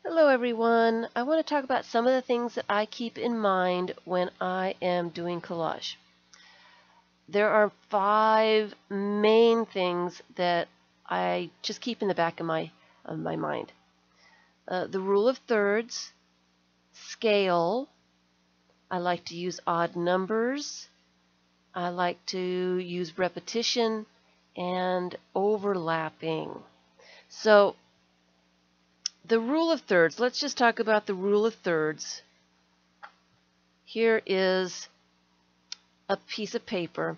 Hello everyone. I want to talk about some of the things that I keep in mind when I am doing collage. There are 5 main things that I just keep in the back of my mind. The rule of thirds, scale. I like to use odd numbers. I like to use repetition and overlapping. So the rule of thirds, let's just talk about the rule of thirds. Here is a piece of paper,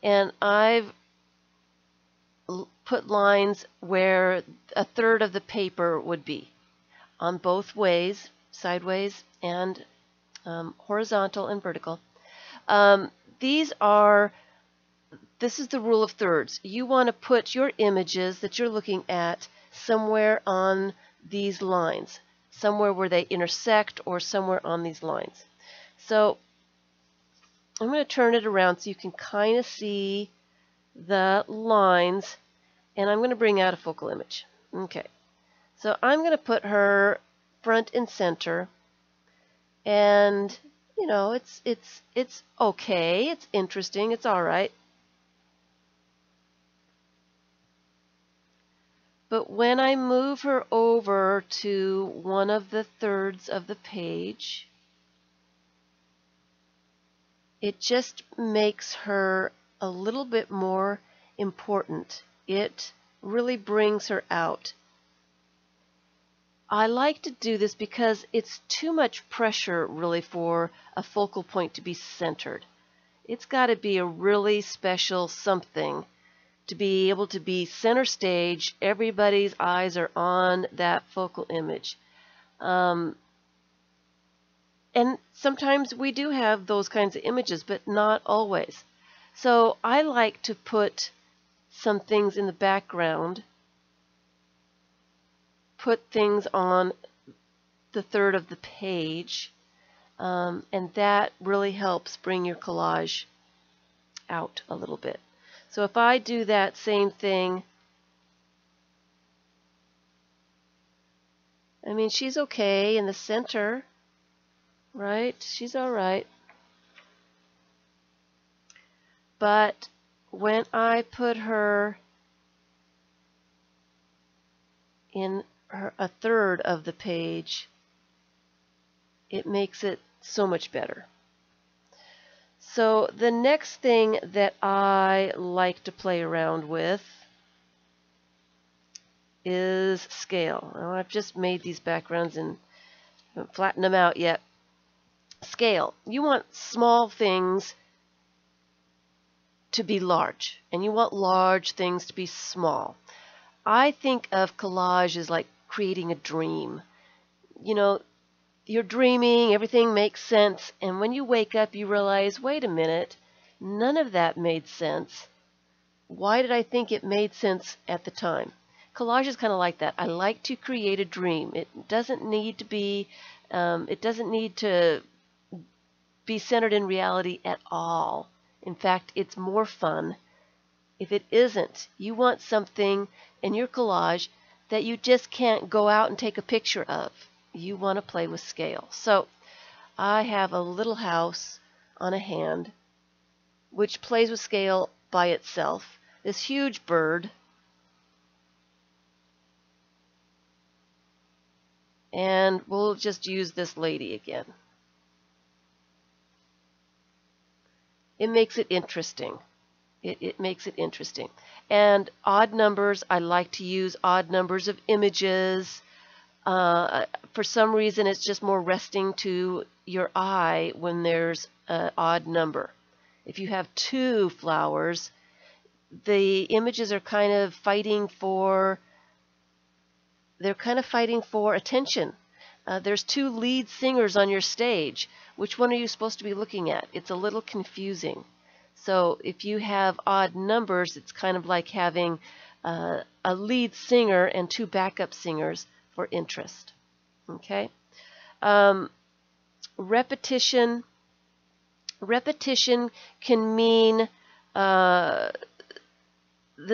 and I've put lines where a third of the paper would be on both ways, sideways and horizontal and vertical. This is the rule of thirds. You want to put your images that you're looking at somewhere on these lines, somewhere where they intersect or somewhere on these lines. So I'm going to turn it around so you can kind of see the lines, and I'm going to bring out a focal image. Okay, so I'm going to put her front and center, and you know, it's okay, it's interesting, it's all right. But when I move her over to one of the thirds of the page, it just makes her a little bit more important. It really brings her out. I like to do this because it's too much pressure really for a focal point to be centered. It's got to be a really special something to be able to be center stage. Everybody's eyes are on that focal image. And sometimes we do have those kinds of images, but not always. So I like to put some things in the background, put things on the third of the page, and that really helps bring your collage out a little bit. So if I do that same thing, I mean, she's okay in the center, right? She's all right. But when I put her in a third of the page, it makes it so much better. So the next thing that I like to play around with is scale. Now, I've just made these backgrounds and haven't flattened them out yet. Scale. You want small things to be large, and you want large things to be small. I think of collage as like creating a dream. You know, you're dreaming, everything makes sense, and when you wake up you realize, wait a minute, none of that made sense. Why did I think it made sense at the time? Collage is kind of like that. I like to create a dream. It doesn't need to be centered in reality at all. In fact, it's more fun if it isn't. You want something in your collage that you just can't go out and take a picture of. You want to play with scale. So I have a little house on a hand which plays with scale by itself. This huge bird, and we'll just use this lady again. It makes it interesting. It makes it interesting. And odd numbers, I like to use odd numbers of images. For some reason, it's just more resting to your eye when there's an odd number. If you have 2 flowers, the images are kind of fighting for attention. There's 2 lead singers on your stage. Which one are you supposed to be looking at? It's a little confusing. So if you have odd numbers, it's kind of like having a lead singer and 2 backup singers for interest. Okay. Repetition. Repetition can mean the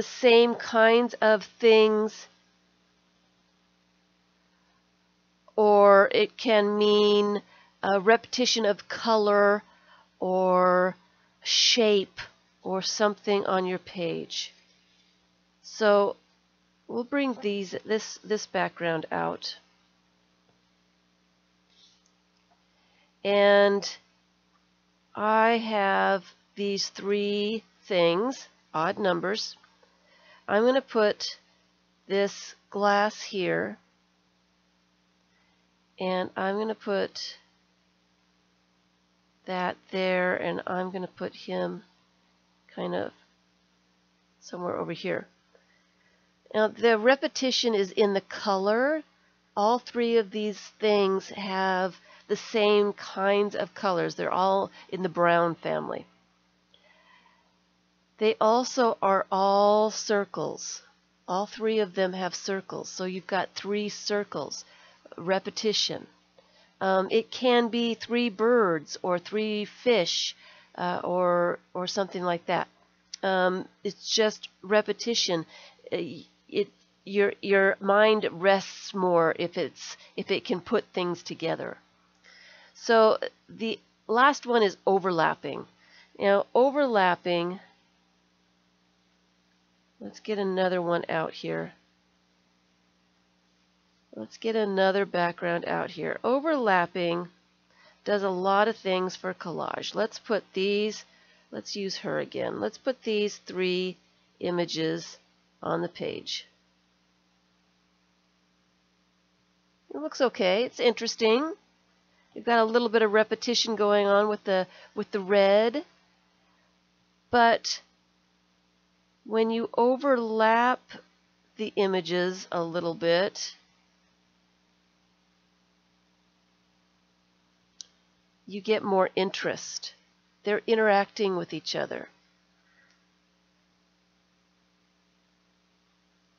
same kinds of things, or it can mean a repetition of color or shape or something on your page. So we'll bring this background out. And I have these three things, odd numbers. I'm going to put this glass here, and I'm going to put that there, and I'm going to put him kind of somewhere over here. Now the repetition is in the color. All three of these things have the same kinds of colors. They're all in the brown family. They also are all circles. All three of them have circles. So you've got three circles. Repetition. It can be three birds or three fish or something like that. It's just repetition. Your mind rests more if it can put things together. So the last one is overlapping. Now overlapping, let's get another one out here. Let's get another background out here. Overlapping does a lot of things for collage. Let's put these, let's use her again. Let's put these three images on the page. It looks okay. It's interesting. You've got a little bit of repetition going on with the red. But when you overlap the images a little bit, you get more interest. They're interacting with each other.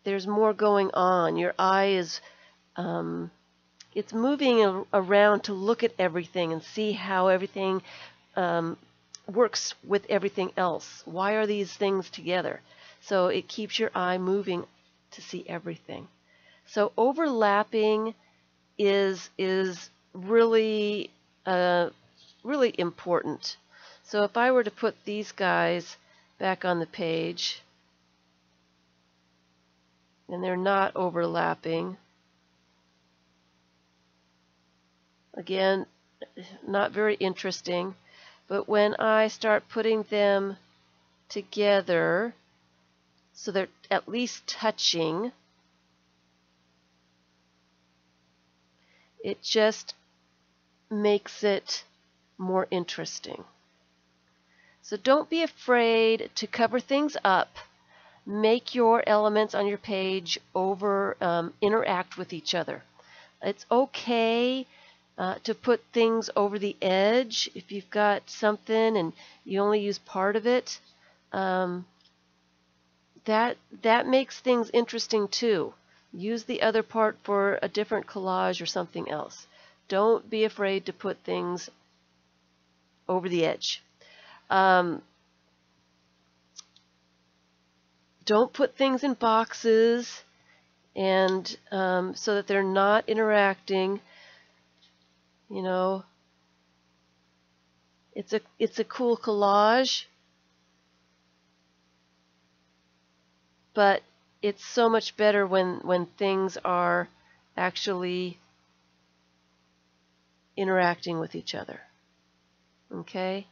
There's more going on. Your eye is it's moving around to look at everything and see how everything works with everything else. Why are these things together? So it keeps your eye moving to see everything. So overlapping is really really important. So if I were to put these guys back on the page, and they're not overlapping, again, not very interesting. But when I start putting them together so they're at least touching, it just makes it more interesting. So don't be afraid to cover things up. Make your elements on your page interact with each other. It's okay to put things over the edge. If you've got something and you only use part of it, that makes things interesting too. Use the other part for a different collage or something else. Don't be afraid to put things over the edge. Don't put things in boxes and so that they're not interacting. You know, it's a cool collage, but it's so much better when things are actually interacting with each other. Okay.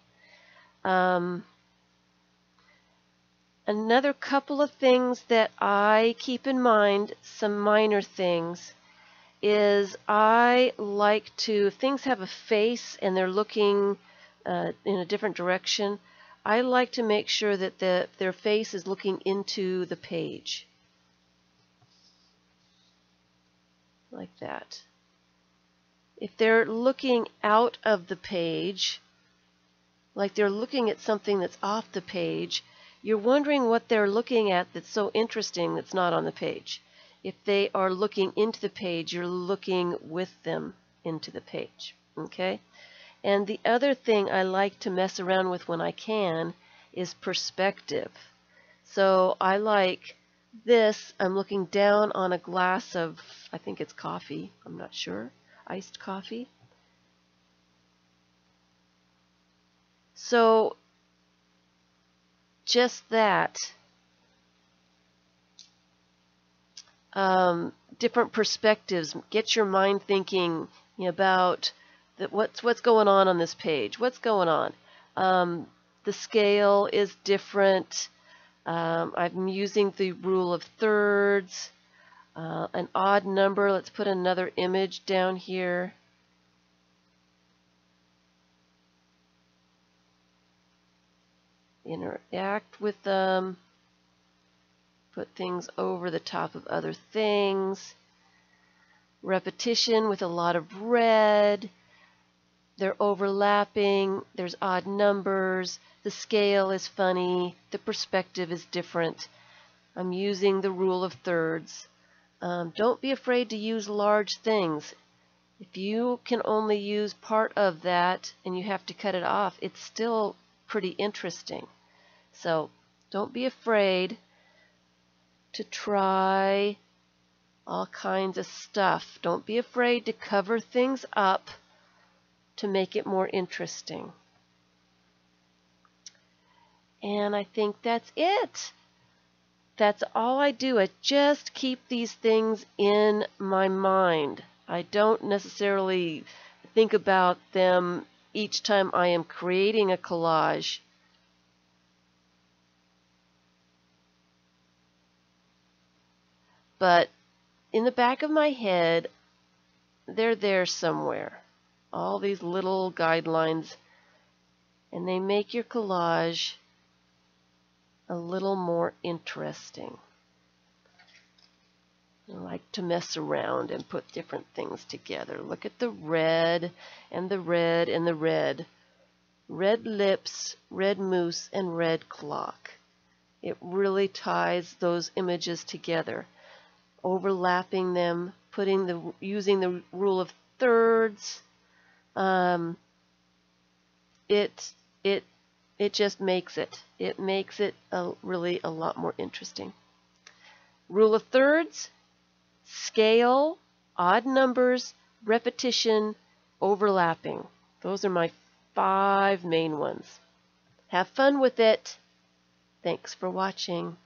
Another couple of things that I keep in mind, some minor things, is I like to, if things have a face and they're looking in a different direction, I like to make sure that their face is looking into the page. Like that. If they're looking out of the page, like they're looking at something that's off the page, you're wondering what they're looking at that's so interesting that's not on the page. If they are looking into the page, you're looking with them into the page. Okay? And the other thing I like to mess around with when I can is perspective. So I like this. I'm looking down on a glass of, I think it's coffee. I'm not sure. iced coffee. So just that, different perspectives, get your mind thinking about what's going on this page. What's going on? The scale is different. I'm using the rule of thirds. An odd number. Let's put another image down here. Interact with them. Put things over the top of other things. Repetition with a lot of red. They're overlapping. There's odd numbers. The scale is funny. The perspective is different. I'm using the rule of thirds. Don't be afraid to use large things. If you can only use part of that and you have to cut it off, it's still pretty interesting. So don't be afraid to try all kinds of stuff. Don't be afraid to cover things up to make it more interesting. And I think that's it. That's all I do. I just keep these things in my mind. I don't necessarily think about them each time I am creating a collage. But in the back of my head, they're there somewhere. All these little guidelines, and they make your collage a little more interesting. I like to mess around and put different things together. Look at the red and the red and the red. Red lips, red moose, and red clock. It really ties those images together. Overlapping them, using the rule of thirds. It just makes it. It makes it really a lot more interesting. Rule of thirds, scale, odd numbers, repetition, overlapping. Those are my 5 main ones. Have fun with it. Thanks for watching.